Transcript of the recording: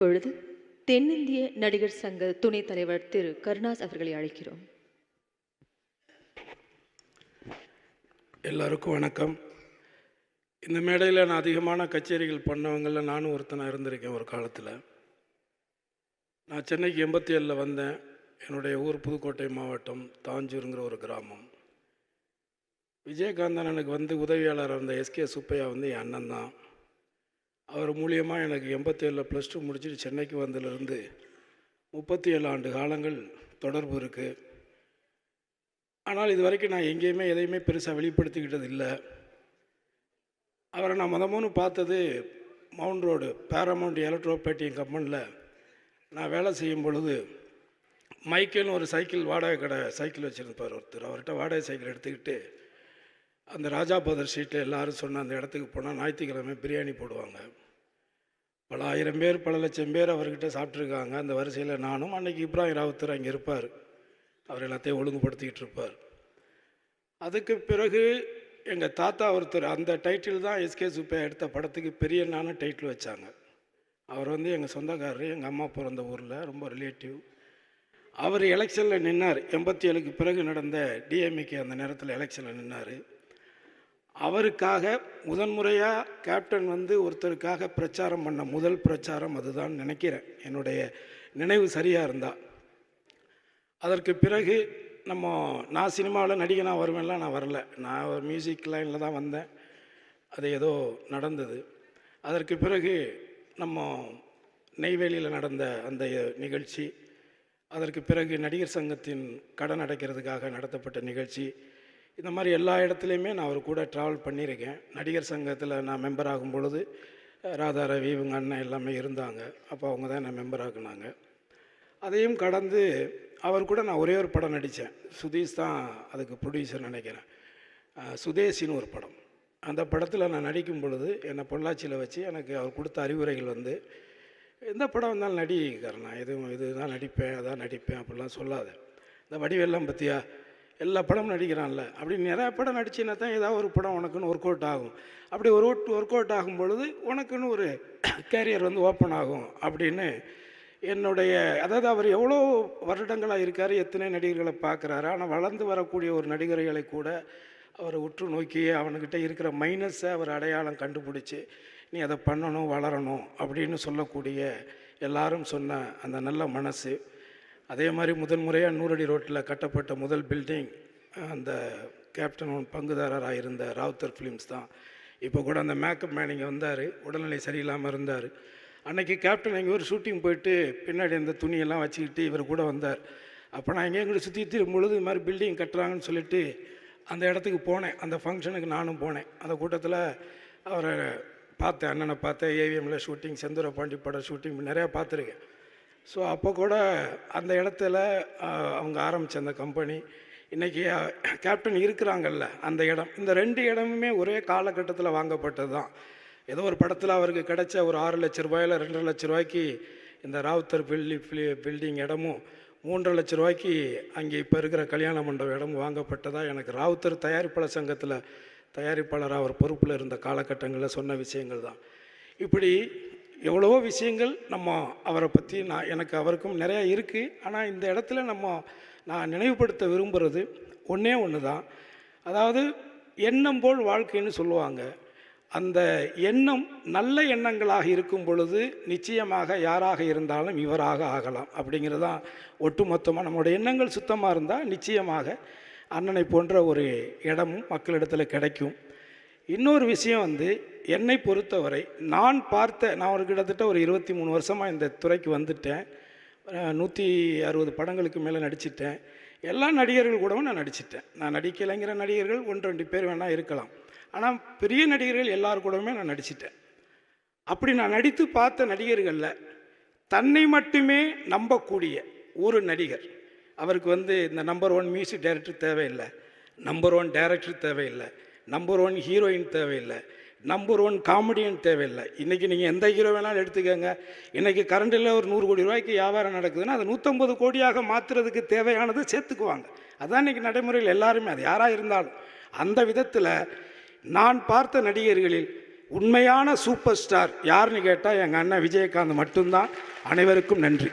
பொழுது தென்னிந்திய நடிகர் சங்க துணைத் தலைவர் திரு கருணாஸ் அவர்களை அழைக்கிறோம். எல்லாருக்கும் வணக்கம். இந்த மேடையில் நான் அதிகமான கச்சேரிகள் பண்ணவங்களில் நானும் ஒருத்தனாக இருந்திருக்கேன். ஒரு காலத்தில் நான் சென்னைக்கு 87 வந்தேன். என்னுடைய ஊர் புதுக்கோட்டை மாவட்டம் தாஞ்சூருங்கிற ஒரு கிராமம். விஜயகாந்தன் எனக்கு உதவியாளர் இருந்த எஸ்கே சுப்பையா என் அண்ணன் தான். அவர் மூலியமாக எனக்கு 87 +2 முடிச்சுட்டு சென்னைக்கு வந்ததுலேருந்து 37 ஆண்டு காலங்கள் தொடர்பு இருக்குது. ஆனால் இது வரைக்கும் நான் எங்கேயுமே எதையுமே பெருசாக வெளிப்படுத்திக்கிட்டது இல்லை. அவரை நான் முதல்ல பார்த்தது மவுண்ட் ரோடு பேராமவுண்ட் எலக்ட்ரோபேட்டிங் கம்பெனியில் நான் வேலை செய்யும் பொழுது மைக்கேல்னு ஒரு சைக்கிள் வாடகை கடை சைக்கிள் வச்சுருப்பார் ஒருத்தர். அவர்கிட்ட வாடகை சைக்கிள் எடுத்துக்கிட்டு அந்த ராஜா பதர் ஸ்ட்ரீட்டில் எல்லோரும் சொன்ன அந்த இடத்துக்கு போனால் ஞாயிற்றுக்கிழமை பிரியாணி போடுவாங்க. பல ஆயிரம் பேர் பல லட்சம் பேர் அவர்கிட்ட சாப்பிட்ருக்காங்க. அந்த வரிசையில் நானும். அன்றைக்கி இப்ராஹிம் ராவுத்தர் அங்கே இருப்பார். அவர் எல்லாத்தையும் ஒழுங்குபடுத்திக்கிட்டு இருப்பார். அதுக்கு பிறகு எங்கள் தாத்தா ஒருத்தர், அந்த டைட்டில் தான் எஸ்கே சுப்பையா எடுத்த படத்துக்கு பெரியண்ணான்னு டைட்டில் வச்சாங்க. அவர் எங்கள் சொந்தக்காரர், எங்கள் அம்மா பிறந்த ஊரில் ரொம்ப ரிலேட்டிவ். அவர் எலெக்ஷனில் நின்னார். 87க்கு பிறகு நடந்த டிஎம்கே அந்த நேரத்தில் எலெக்ஷனில் நின்னார். அவருக்காக முதன்முறையாக கேப்டன் ஒருத்தருக்காக பிரச்சாரம் பண்ண முதல் பிரச்சாரம் அதுதான் நினைக்கிறேன், என்னுடைய நினைவு சரியாக இருந்தால். அதற்கு பிறகு நான் சினிமாவில் நடிகனாக வருவேன்லாம் நான் வரல. நான் ஒரு மியூசிக் லைனில் தான் வந்தேன். அது ஏதோ நடந்தது. அதற்கு பிறகு நெய்வேலியில் நடந்த அந்த நிகழ்ச்சி, அதற்கு பிறகு நடிகர் சங்கத்தின் கடன் அடைக்கிறதுக்காக நடத்தப்பட்ட நிகழ்ச்சி, இந்த மாதிரி எல்லா இடத்துலையுமே நான் அவர் கூட ட்ராவல் பண்ணியிருக்கேன். நடிகர் சங்கத்தில் நான் மெம்பர் ஆகும் பொழுது ராதா ரவி இவங்க அண்ணன் எல்லாமே இருந்தாங்க. அப்போ அவங்க தான் என்னை மெம்பர் ஆக்குனாங்க. அதையும் கடந்து அவர் கூட நான் ஒரே ஒரு படம் நடித்தேன். சுதீஷ் தான் அதுக்கு ப்ரொடியூசர் நினைக்கிறேன். சுதேசின்னு ஒரு படம். அந்த படத்தில் நான் நடிக்கும் பொழுது என்னை பொள்ளாச்சியில் வச்சு எனக்கு அவர் கொடுத்த அறிவுரைகள் எந்த படம் வந்தாலும் நடிக்கிறேன், இதுதான் நடிப்பேன் அதான் நடிப்பேன் அப்படிலாம் சொல்லாத. இந்த வடிவெல்லாம் பற்றியா எல்லா படமும் நடிக்கிறான்ல, அப்படி நிறையா படம் நடிச்சின்னா தான் ஏதாவது ஒரு படம் உனக்குன்னு ஒர்க் அவுட் ஆகும். அப்படி ஒர்க் அவுட் ஆகும் பொழுது உனக்குன்னு ஒரு கேரியர் ஓப்பன் ஆகும் அப்படின்னு என்னுடைய, அதாவது அவர் எவ்வளோ வருடங்களாக இருக்கார், எத்தனை நடிகர்களை பார்க்குறாரு. ஆனால் வளர்ந்து வரக்கூடிய ஒரு நடிகர்களை கூட அவர் உற்று நோக்கி அவனுக்கிட்ட இருக்கிற மைனஸை அவர் அடையாளம் கண்டுபிடிச்சி நீ அதை பண்ணணும் வளரணும் அப்படின்னு சொல்லக்கூடிய எல்லாரும் சொன்ன அந்த நல்ல மனசு. அதே மாதிரி முதன்முறையாக 100 அடி ரோட்டில் கட்டப்பட்ட முதல் பில்டிங் அந்த கேப்டன் பங்குதாரராக இருந்த ராவுத்தர் ஃபிலிம்ஸ் தான். இப்போ கூட அந்த மேக்கப் மேன் இங்கே வந்தார், உடல்நிலை சரியில்லாமல் இருந்தார். அன்றைக்கி கேப்டன் எங்கே ஒரு ஷூட்டிங் போயிட்டு பின்னாடி அந்த துணியெல்லாம் வச்சுக்கிட்டு இவர் கூட வந்தார். அப்போ நான் எங்கேயும் சுற்றி திரும்பும் பொழுது இது மாதிரி பில்டிங் கட்டுறாங்கன்னு சொல்லிட்டு அந்த இடத்துக்கு போனேன். அந்த ஃபங்க்ஷனுக்கு நானும் போனேன். அந்த கூட்டத்தில் அவரை பார்த்தேன், அண்ணனை பார்த்தேன். ஏவிஎம்மில் ஷூட்டிங், செந்தூர பாண்டி படம் ஷூட்டிங் நிறையா பார்த்துருக்கேன். ஸோ அப்போ கூட அந்த இடத்துல அவங்க ஆரம்பித்த அந்த கம்பெனி, இன்றைக்கி கேப்டன் இருக்கிறாங்கல்ல அந்த இடம், இந்த 2 இடமுமே ஒரே காலகட்டத்தில் வாங்கப்பட்டது தான். ஏதோ ஒரு படத்தில் அவருக்கு கிடைச்ச ஒரு 6 லட்ச ரூபாயில் 2.5 லட்ச ரூபாய்க்கு இந்த ராவுத்தர் பில்டிங் இடமும் 3.5 லட்ச ரூபாய்க்கு அங்கே இப்போ இருக்கிற கல்யாண மண்டபம் இடமும் வாங்கப்பட்டதாக எனக்கு ராவுத்தர் தயாரிப்பாளர் சங்கத்தில் தயாரிப்பாளராக அவர் பொறுப்பில் இருந்த காலகட்டங்களில் சொன்ன விஷயங்கள் தான். இப்படி எவ்வளவோ விஷயங்கள் அவரை பற்றி எனக்கு அவருக்கும் நிறையா இருக்குது. ஆனால் இந்த இடத்துல நான் நினைவுபடுத்த விரும்புகிறது ஒன்று தான். அதாவது எண்ணம் போல் வாழ்க்கைன்னு சொல்லுவாங்க. அந்த எண்ணம் நல்ல எண்ணங்களாக இருக்கும் பொழுது நிச்சயமாக யாராக இருந்தாலும் இவராக ஆகலாம் அப்படிங்கிறது தான் ஒட்டுமொத்தமாக. நம்மளுடைய எண்ணங்கள் சுத்தமாக இருந்தால் நிச்சயமாக அண்ணனை போன்ற ஒரு இடமும் மக்களிடத்தில் கிடைக்கும். இன்னொரு விஷயம் என்னை பொறுத்தவரை நான் ஒரு கிட்டத்தட்ட ஒரு 23 வருஷமாக இந்த துறைக்கு வந்துட்டேன். 160 படங்களுக்கு மேலே நடிச்சிட்டேன். எல்லா நடிகர்கள் கூடவும் நான் நடிச்சிட்டேன். நான் நடிக்கலைங்கிற நடிகர்கள் 1-2 பேர் வேணால் இருக்கலாம். ஆனால் பெரிய நடிகர்கள் எல்லார் கூடவுமே நான் நடிச்சிட்டேன். அப்படி நான் நடித்து பார்த்த நடிகர்களில் தன்னை மட்டுமே நம்பக்கூடிய ஒரு நடிகர், அவருக்கு இந்த நம்பர் 1 மியூசிக் டைரக்டர் தேவையில்லை, நம்பர் 1 டைரக்டர் தேவையில்லை, நம்பர் 1 ஹீரோயின் தேவையில்லை, நம்பர் 1 காமெடியன் தேவையில்லை. இன்றைக்கி நீங்கள் எந்த ஹீரோ வேணாலும் எடுத்துக்கோங்க. இன்றைக்கி கரண்டில் ஒரு 100 கோடி ரூபாய்க்கு வியாபாரம் நடக்குதுன்னா அது 150 கோடியாக மாற்றுறதுக்கு தேவையானது சேர்த்துக்குவாங்க. அதுதான் இன்றைக்கி நடைமுறையில் எல்லாருமே, அது யாராக இருந்தாலும். அந்த விதத்தில் நான் பார்த்த நடிகர்களில் உண்மையான சூப்பர் ஸ்டார் யாருன்னு கேட்டால் எங்கள் அண்ணன் விஜயகாந்த் மட்டும்தான். அனைவருக்கும் நன்றி.